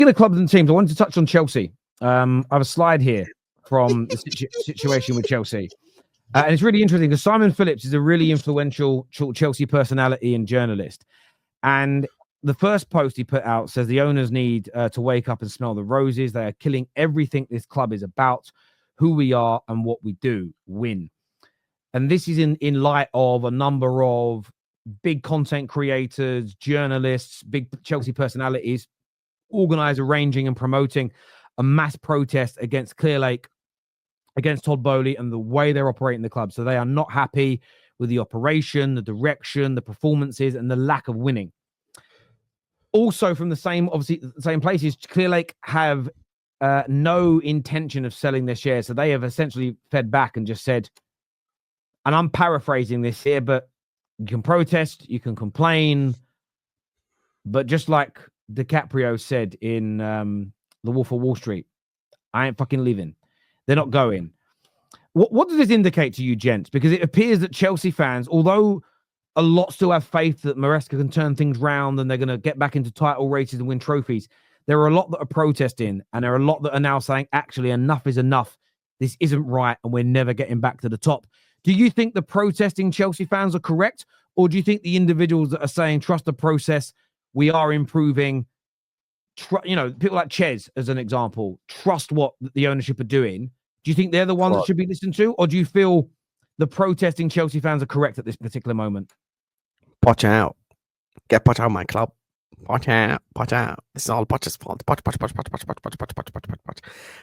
The clubs and teams, I wanted to touch on Chelsea. I have a slide here from the situation with Chelsea. And it's really interesting because Simon Phillips is a really influential Chelsea personality and journalist. And the first post he put out says the owners need to wake up and smell the roses. They are killing everything this club is about, who we are and what we do, win. And this is in light of a number of big content creators, journalists, big Chelsea personalities, organize, arranging and promoting a mass protest against Clearlake, against Todd Bowley and the way they're operating the club. So they are not happy with the operation, the direction, the performances, and the lack of winning. Also from the same places, Clearlake have no intention of selling their shares. So they have essentially fed back and just said, and I'm paraphrasing this here, but you can protest, you can complain, but just like DiCaprio said in The Wolf of Wall Street, I ain't fucking leaving. They're not going. What does this indicate to you, gents? Because it appears that Chelsea fans, although a lot still have faith that Maresca can turn things round and they're going to get back into title races and win trophies, there are a lot that are protesting and there are a lot that are now saying, actually, enough is enough. This isn't right and we're never getting back to the top. Do you think the protesting Chelsea fans are correct? Or do you think the individuals that are saying, trust the process, we are improving, people like Ches, as an example, trust what the ownership are doing? Do you think they're the ones that should be listened to? Or do you feel the protesting Chelsea fans are correct at this particular moment? Watch out. Get Poch out of my club. Watch out. Watch out. This is all Poch's fault. Poch.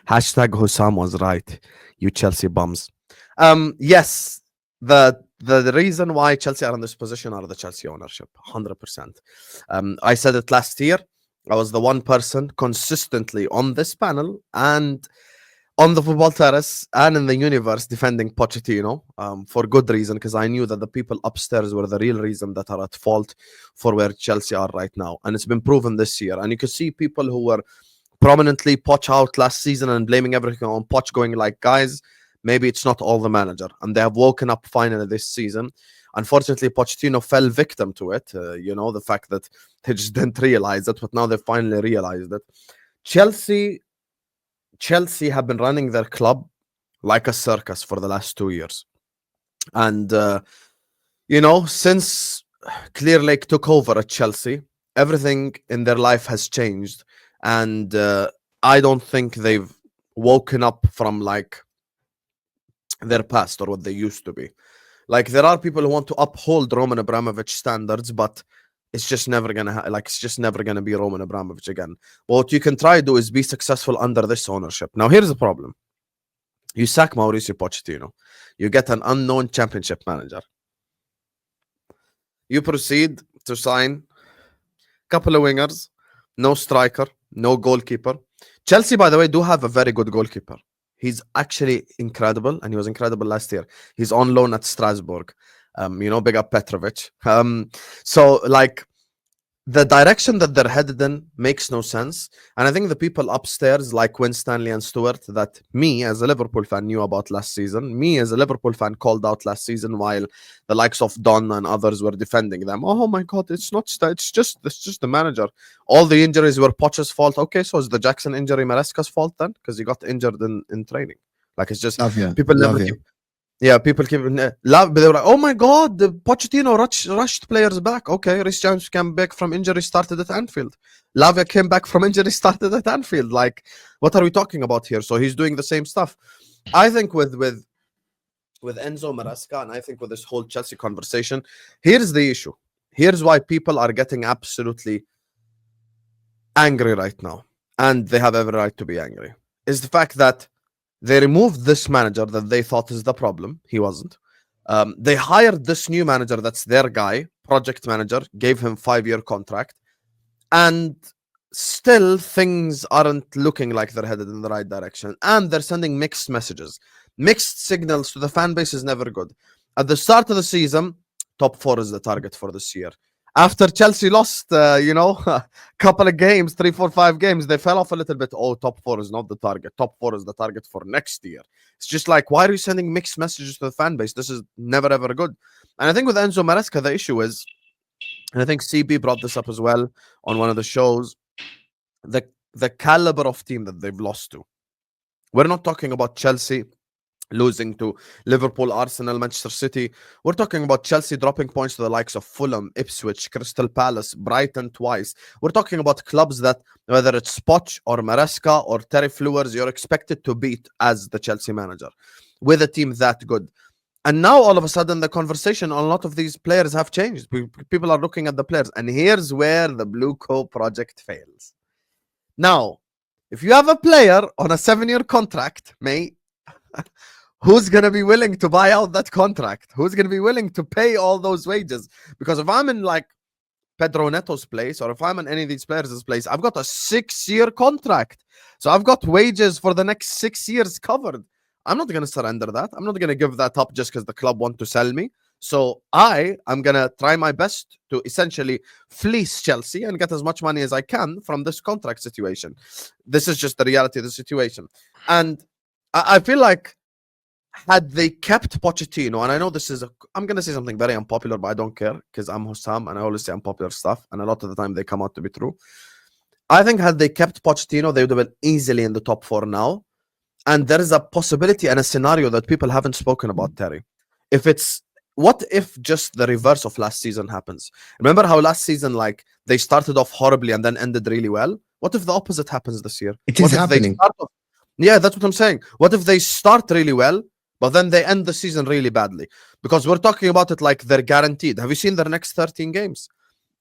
Hashtag Hussam was right. You Chelsea bums. Yes, the reason why Chelsea are in this position are the Chelsea ownership, 100%. I said it last year. I was the one person consistently on this panel and on the football terrace and in the universe defending Pochettino for good reason, because I knew that the people upstairs were the real reason that are at fault for where Chelsea are right now. And it's been proven this year. And you could see people who were prominently Poch out last season and blaming everything on Poch, going like, guys, maybe it's not all the manager. And they have woken up finally this season. Unfortunately, Pochettino fell victim to it. The fact that they just didn't realize it, but now they finally realized it. Chelsea have been running their club like a circus for the last 2 years. And, since Clearlake took over at Chelsea, everything in their life has changed. And I don't think they've woken up from their past or what they used to be. There are people who want to uphold Roman Abramovich standards, but it's just never gonna it's just never gonna be Roman Abramovich again. But what you can try to do is be successful under this ownership. Now, here's the problem: you sack Mauricio Pochettino, you get an unknown championship manager. You proceed to sign a couple of wingers, no striker, no goalkeeper. Chelsea, by the way, do have a very good goalkeeper. He's actually incredible, and he was incredible last year. He's on loan at Strasbourg. Big up Petrovic. So the direction that they're headed in makes no sense. And I think the people upstairs, like Winstanley and Stewart, that me as a Liverpool fan knew about last season, me as a Liverpool fan called out last season, while the likes of Don and others were defending them. Oh my God, it's just the manager. All the injuries were Poch's fault. Okay, so is the Jackson injury Maresca's fault then? Because he got injured in training. It's just people never keep. Yeah, people keep love, but they were like, "Oh my God, the Pochettino rushed players back." Okay, Reece James came back from injury, started at Anfield. Lavia came back from injury, started at Anfield. What are we talking about here? So he's doing the same stuff. I think with Enzo Maresca, and I think with this whole Chelsea conversation, here's the issue. Here's why people are getting absolutely angry right now, and they have every right to be angry. Is the fact that they removed this manager that they thought is the problem. He wasn't. They hired this new manager that's their guy, project manager, gave him 5-year contract. And still things aren't looking like they're headed in the right direction. And they're sending mixed messages. Mixed signals to the fan base is never good. At the start of the season, top 4 is the target for this year. After Chelsea lost, a couple of games, 3, 4, 5 games, they fell off a little bit. Oh, top 4 is not the target. Top 4 is the target for next year. It's just why are you sending mixed messages to the fan base? This is never, ever good. And I think with Enzo Maresca, the issue is, and I think CB brought this up as well on one of the shows, the the caliber of team that they've lost to. We're not talking about Chelsea losing to Liverpool, Arsenal, Manchester City. We're talking about Chelsea dropping points to the likes of Fulham, Ipswich, Crystal Palace, Brighton twice. We're talking about clubs that, whether it's Poch or Maresca or Terry, you're expected to beat as the Chelsea manager with a team that good. And now all of a sudden the conversation on a lot of these players have changed. People are looking at the players, and here's where the Blue Co project fails. Now, if you have a player on a 7-year contract, mate, who's going to be willing to buy out that contract? Who's going to be willing to pay all those wages? Because if I'm in like Pedro Neto's place, or if I'm in any of these players' place, I've got a 6-year contract. So I've got wages for the next 6 years covered. I'm not going to surrender that. I'm not going to give that up just because the club want to sell me. So I'm going to try my best to essentially fleece Chelsea and get as much money as I can from this contract situation. This is just the reality of the situation. And I feel like had they kept Pochettino, and I know this is I'm going to say something very unpopular, but I don't care because I'm Hussam and I always say unpopular stuff. And a lot of the time they come out to be true. I think had they kept Pochettino, they would have been easily in the top 4 now. And there is a possibility and a scenario that people haven't spoken about, Terry. What if just the reverse of last season happens? Remember how last season, like, they started off horribly and then ended really well? What if the opposite happens this year? It is happening. Yeah, that's what I'm saying. What if they start really well, but then they end the season really badly? Because we're talking about it like they're guaranteed. Have you seen their next 13 games?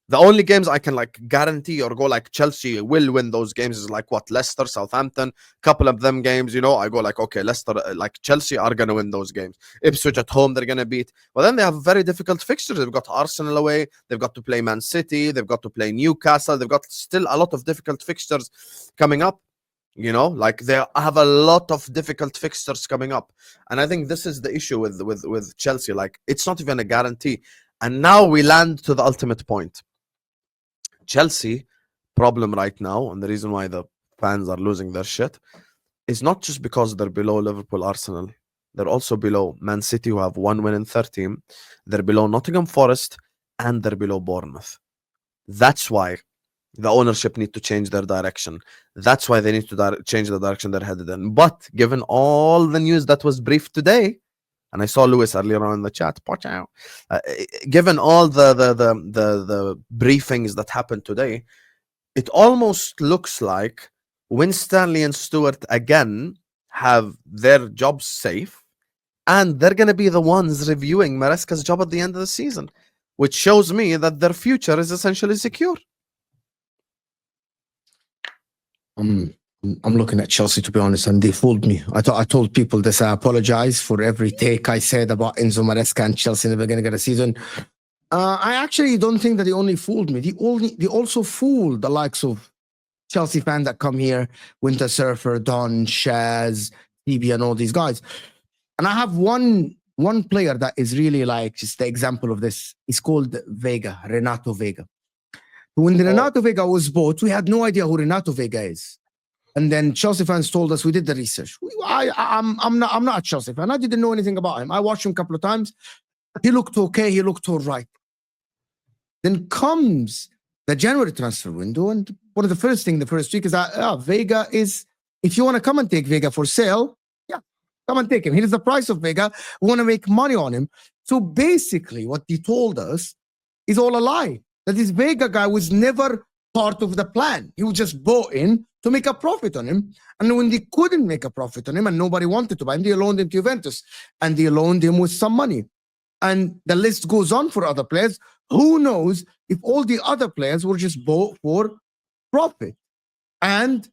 The only games I can like guarantee or go like Chelsea will win those games is like what? Leicester, Southampton, couple of them games, you know, I go like, okay, Leicester, like Chelsea are going to win those games. Ipswich at home, they're going to beat. But then they have very difficult fixtures. They've got Arsenal away. They've got to play Man City. They've got to play Newcastle. They've got still a lot of difficult fixtures coming up. You know, like they have a lot of difficult fixtures coming up. And I think this is the issue with Chelsea. Like, it's not even a guarantee. And now we land to the ultimate point. Chelsea problem right now, and the reason why the fans are losing their shit, is not just because they're below Liverpool, Arsenal. They're also below Man City, who have 1 win in 13. They're below Nottingham Forest, and they're below Bournemouth. That's why the ownership need to change their direction. That's why they need to change the direction they're headed in. But given all the news that was briefed today, and I saw Lewis earlier on in the chat, given all the briefings that happened today, it almost looks like Winstanley and Stewart again have their jobs safe, and they're going to be the ones reviewing Maresca's job at the end of the season, which shows me that their future is essentially secure. I'm looking at Chelsea, to be honest, and they fooled me. I told people this. I apologize for every take I said about Enzo Maresca and Chelsea in the beginning of the season. I actually don't think that they only fooled me. They also fooled the likes of Chelsea fans that come here, Winter Surfer, Don, Shaz, TB, and all these guys. And I have one player that is really like just the example of this. He's called Vega, Renato Vega. When Renato Vega was bought, we had no idea who Renato Vega is. And then Chelsea fans told us, we did the research. I'm not a Chelsea fan. I didn't know anything about him. I watched him a couple of times. He looked okay. He looked all right. Then comes the January transfer window. And one of the first week is that Vega is, if you want to come and take Vega for sale, yeah, come and take him. Here's the price of Vega. We want to make money on him. So basically what he told us is all a lie. That this Vega guy was never part of the plan. He was just bought in to make a profit on him. And when they couldn't make a profit on him and nobody wanted to buy him, they loaned him to Juventus and they loaned him with some money. And the list goes on for other players. Who knows if all the other players were just bought for profit? And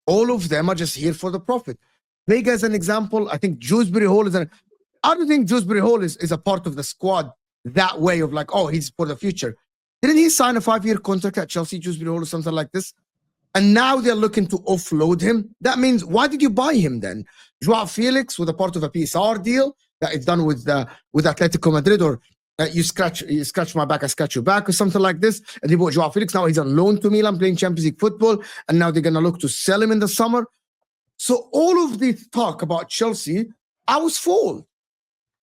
all of them are just here for the profit. Vega is an example. I think Dewsbury Hall is I don't think Dewsbury Hall is a part of the squad that way of like, oh, he's for the future. Didn't he sign a 5-year contract at Chelsea, Dewsbury Hall, or something like this? And now they're looking to offload him. That means, why did you buy him then? Joao Felix was a part of a PSR deal that is done with Atletico Madrid, or you scratch my back, I scratch your back, or something like this. And they bought Joao Felix. Now he's on loan to Milan playing Champions League football. And now they're going to look to sell him in the summer. So all of this talk about Chelsea, I was fooled.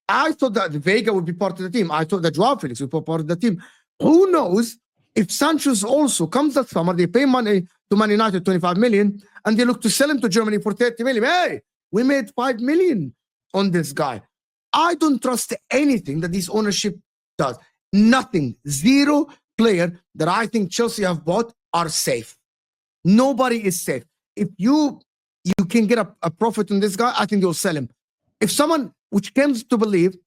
I thought that Vega would be part of the team. I thought that Joao Felix would be part of the team. Who knows if Sanchez also comes that summer, they pay money to Man United 25 million, and they look to sell him to Germany for 30 million. Hey, we made 5 million on this guy. I don't trust anything that this ownership does. Nothing. Zero player that I think Chelsea have bought are safe. Nobody is safe. If you can get a profit on this guy, I think they'll sell him. If someone, which comes to believe,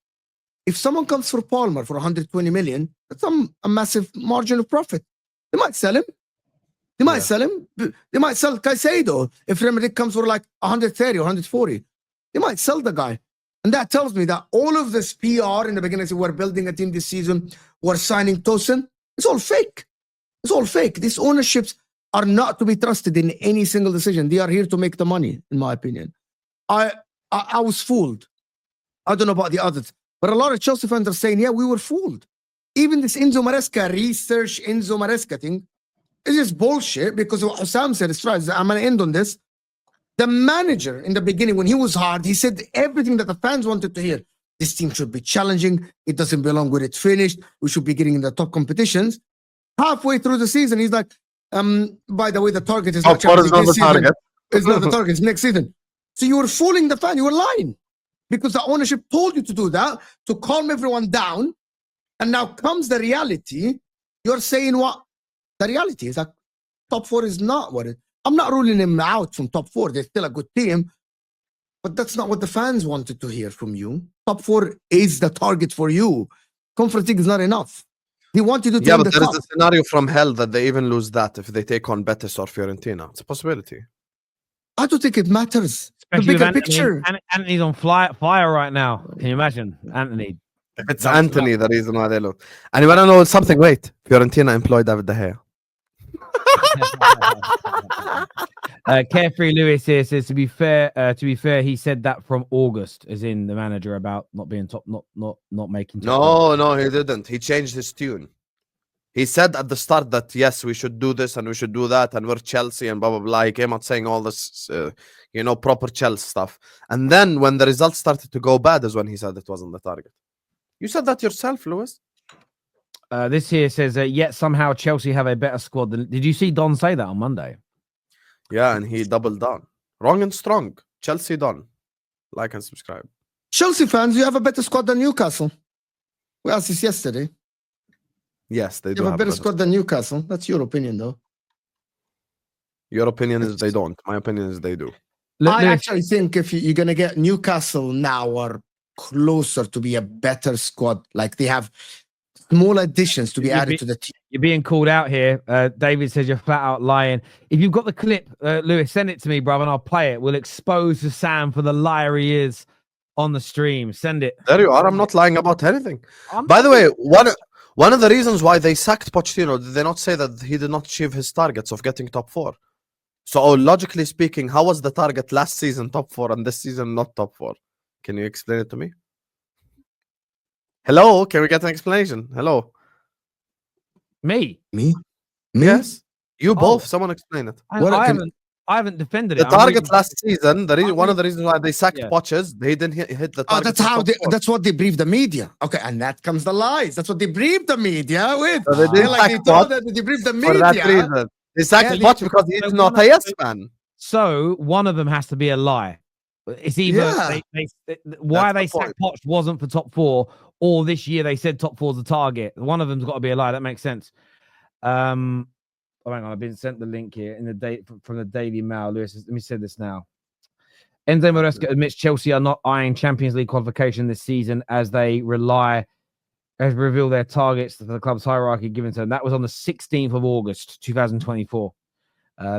if someone comes for Palmer for 120 million, that's a massive margin of profit. They might sell him. They might sell him. They might sell Caicedo if Real Madrid comes for like 130 or 140. They might sell the guy. And that tells me that all of this PR in the beginning, we're building a team this season, we're signing Tosin, it's all fake. It's all fake. These ownerships are not to be trusted in any single decision. They are here to make the money, in my opinion. I was fooled. I don't know about the others, but a lot of Chelsea fans are saying, yeah, we were fooled. Even this Enzo Maresca research Enzo Maresca thing is just bullshit because what Sam said is right. I'm going to end on this. The manager in the beginning, when he was hard, he said everything that the fans wanted to hear. This team should be challenging. It doesn't belong where it's finished. We should be getting in the top competitions. Halfway through the season, he's like, by the way, the target is not Champions League this season. Target. It's not the target. It's next season. So you were fooling the fan. You were lying because the ownership told you to do that, to calm everyone down. And now comes the reality. You're saying what? The reality is that top four is not what it. I'm not ruling them out from top four. They're still a good team. But that's not what the fans wanted to hear from you. Top four is the target for you. Conference League is not enough. They want you to yeah, but the there top. is a scenario from hell that they even lose that if they take on Betis or Fiorentina. It's a possibility. I don't think it matters. Especially The bigger Anthony, picture. Anthony's on fire right now. Can you imagine? Anthony. If it's Anthony, the reason why they lose. And you want to know something? Wait, Fiorentina employed David De Gea. Carefree Lewis here says to be fair, he said that from August, as in the manager about not being top, not making top. No, he didn't. He changed his tune. He said at the start that yes, we should do this and we should do that, and we're Chelsea and blah blah blah. He came out saying all this, proper Chelsea stuff. And then when the results started to go bad, is when he said it wasn't the target. You said that yourself, Lewis. This here says yet somehow Chelsea have a better squad than. Did you see Don say that on Monday? Yeah, and he doubled down. Wrong and strong. Chelsea done. Like and subscribe. Chelsea fans, you have a better squad than Newcastle. We asked this yesterday. Yes, they do You have a better squad than Newcastle. That's your opinion, though. Your opinion is they don't. My opinion is they do. I actually think if you're going to get Newcastle now or closer to be a better squad, like they have small additions to be added to the team. You're being called out here. David says you're flat out lying. If you've got the clip, Lewis, send it to me, brother, and I'll play it. We'll expose to Sam for the liar he is on the stream. Send it. There you are. I'm not lying about anything. By the way, one of the reasons why they sacked Pochettino, did they not say that he did not achieve his targets of getting top four? So logically speaking, how was the target last season top four and this season not top four? Can you explain it to me? Hello? Can we get an explanation? Hello? Me? Yes. You both. Someone explain it. I haven't defended it. The target last season, one of the reasons why they sacked Poches, they didn't hit the target. That's what they briefed the media. Okay, and that comes the lies. That's what they briefed the media with. So they briefed the media. For that reason. They sacked Poch because he's not a yes man. So one of them has to be a lie. It's either why they sacked Poch wasn't for top four, or this year they said top four's the target. One of them's got to be a lie. That makes sense. Hang on, I've been sent the link here in the from the Daily Mail. Lewis, let me say this now. Enzo Maresca admits Chelsea are not eyeing Champions League qualification this season as they reveal their targets for the club's hierarchy given to them. That was on the 16th of August, 2024.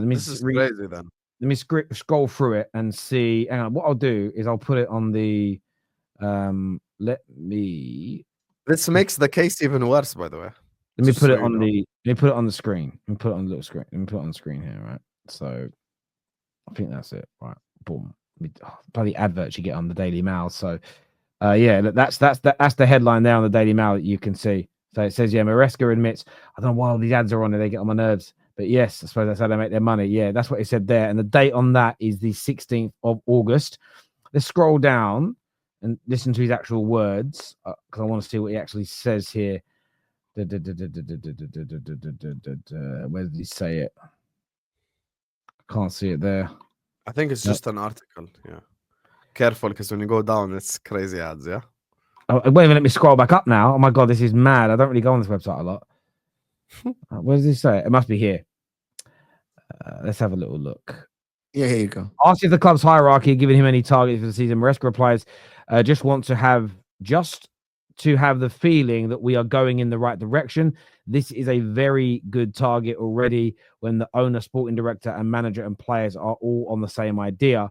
This is crazy then. Let me scroll through it and see. Hang on. What I'll do is I'll put it on the. This makes the case even worse, by the way. Let me put it on the. Let me put it on the screen. Let me put it on the little screen. Let me put it on the screen here, right? So, I think that's it. Right, boom. Bloody adverts you get on the Daily Mail. So, that's the headline there on the Daily Mail that you can see. So it says, Maresca admits, I don't know why all these ads are on there. They get on my nerves. But yes, I suppose that's how they make their money. Yeah, that's what it said there. And the date on that is the 16th of August. Let's scroll down and listen to his actual words because I want to see what he actually says here. Where did he say it? Can't see it there. I think it's No. just an article. Yeah. Careful, because when you go down, it's crazy ads. Yeah. Oh, wait a minute, let me scroll back up now. Oh my god, this is mad. I don't really go on this website a lot. Where does this say? It must be here. Let's have a little look. Yeah, here you go. Asked if the club's hierarchy had given him any targets for the season. Maresca replies, just to have the feeling that we are going in the right direction. This is a very good target already when the owner, sporting director, and manager and players are all on the same idea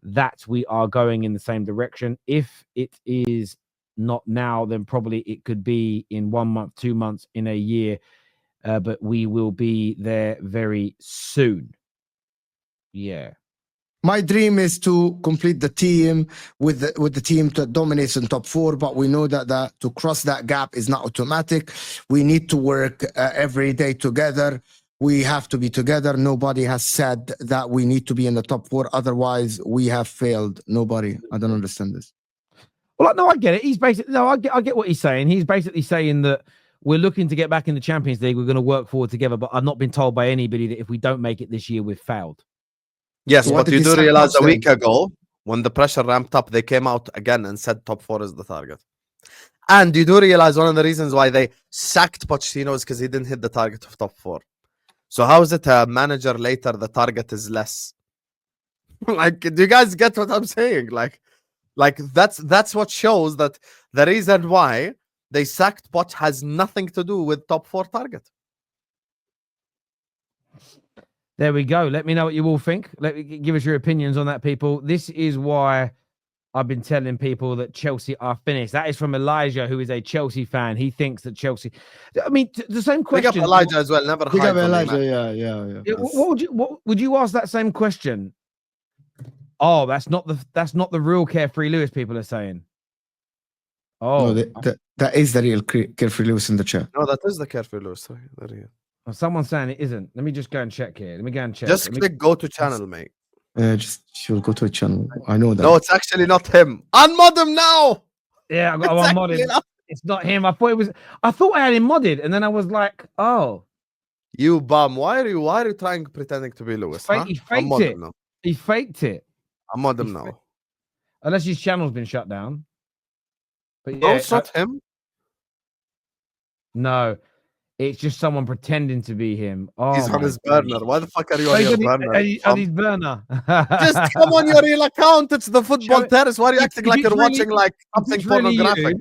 that we are going in the same direction. If it is not now, then probably it could be in 1 month, 2 months, in a year, but we will be there very soon. Yeah. My dream is to complete the team with the team that dominates in top 4, but we know that to cross that gap is not automatic. We need to work every day together. We have to be together. Nobody has said that we need to be in the top 4. Otherwise, we have failed. Nobody. I don't understand this. Well, no, I get it. He's basically I get what he's saying. He's basically saying that we're looking to get back in the Champions League. We're going to work forward together. But I've not been told by anybody that if we don't make it this year, we've failed. Yes, What but did you he do say realize a then? week ago, when the pressure ramped up, they came out again and said top 4 is the target. And you do realize one of the reasons why they sacked Pochettino is because he didn't hit the target of top 4. So how is it a manager later the target is less? Like, do you guys get what I'm saying? Like that's what shows that the reason why they sacked Poch has nothing to do with top 4 target. There we go. Let me know what you all think. Give us your opinions on that, people. This is why I've been telling people that Chelsea are finished. That is from Elijah, who is a Chelsea fan. He thinks that Chelsea. I mean, the same question. Big up Elijah as well. Never Big up hide from him, Elijah. man. Yeah. What would you ask that same question? Oh, that's not the real Carefree Lewis. People are saying. Oh, No, that is the real Carefree Lewis in the chat. No, that is the Carefree Lewis. Sorry, there he is. Someone's saying it isn't. Let me just go and check here. Let me go and check. Just click go to channel, mate. Just she'll go to a channel. I know that. No, it's actually not him. Unmod him now. Yeah, I got one modded. It's not him. I thought it was. I thought I had him modded, and then I was like, "Oh, you bum! Why are you pretending to be Lewis? He faked it. He faked it. I'm mod him now. Unless his channel's been shut down. But No, yeah, it's not him. No, it's just someone pretending to be him. Oh, he's on his burner. Why the fuck are you on your burner? On his burner. Just come on your real account. It's the football terrace. Why are you acting like you're watching like something pornographic?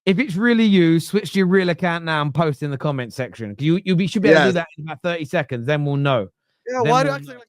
If it's really you, switch to your real account now and post in the comment section. You should be able to do that in about 30 seconds. Then we'll know. Yeah, why are you acting like